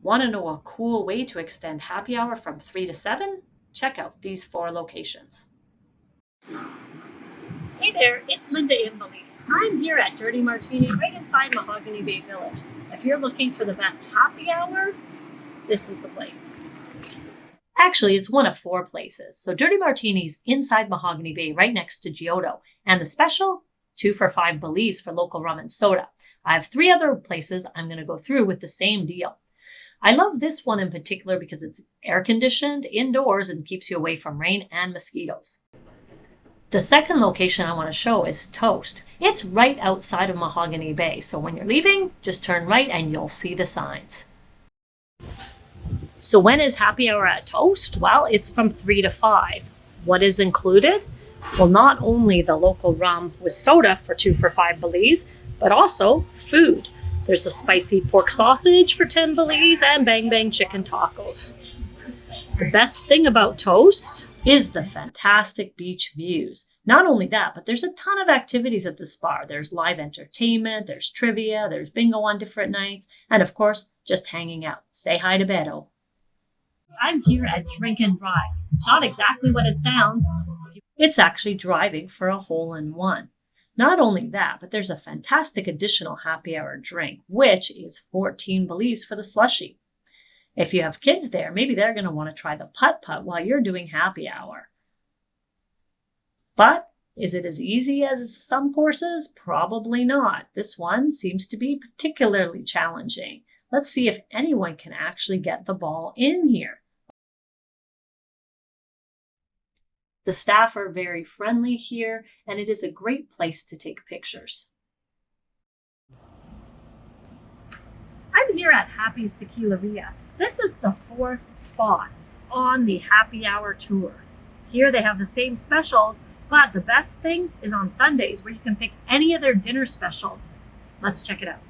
Want to know a cool way to extend happy hour from 3 to 7? Check out these 4 locations. Hey there, it's Linda in Belize. I'm here at Dirty Martini right inside Mahogany Bay Village. If you're looking for the best happy hour, this is the place. Actually, it's one of 4 places. So Dirty Martini's inside Mahogany Bay right next to Giotto. And the special, 2 for $5 Belize for local rum and soda. I have 3 other places I'm going to go through with the same deal. I love this one in particular because it's air conditioned indoors and keeps you away from rain and mosquitoes. The second location I want to show is Toast. It's right outside of Mahogany Bay, so when you're leaving, just turn right and you'll see the signs. So when is happy hour at Toast? Well, it's from 3 to 5. What is included? Well, not only the local rum with soda for 2 for $5 Belize, but also food. There's a spicy pork sausage for 10 Belize and bang bang chicken tacos. The best thing about Toast is the fantastic beach views. Not only that, but there's a ton of activities at this bar. There's live entertainment, there's trivia, there's bingo on different nights, and of course, just hanging out. Say hi to Beto. I'm here at Drink and Drive. It's not exactly what it sounds. It's actually driving for a hole-in-one. Not only that, but there's a fantastic additional happy hour drink, which is 14 Belize for the slushie. If you have kids there, maybe they're going to want to try the putt-putt while you're doing happy hour. But is it as easy as some courses? Probably not. This one seems to be particularly challenging. Let's see if anyone can actually get the ball in here. The staff are very friendly here, and it is a great place to take pictures. I'm here at Happy's Tequileria. This is the 4th spot on the happy hour tour. Here they have the same specials, but the best thing is on Sundays where you can pick any of their dinner specials. Let's check it out.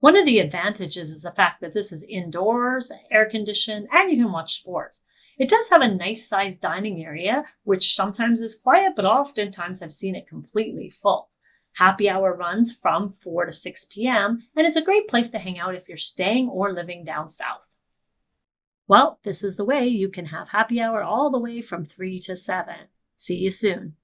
One of the advantages is the fact that this is indoors, air conditioned, and you can watch sports. It does have a nice sized dining area, which sometimes is quiet, but oftentimes I've seen it completely full. Happy hour runs from 4 to 6 p.m., and it's a great place to hang out if you're staying or living down south. Well, this is the way you can have happy hour all the way from 3 to 7. See you soon.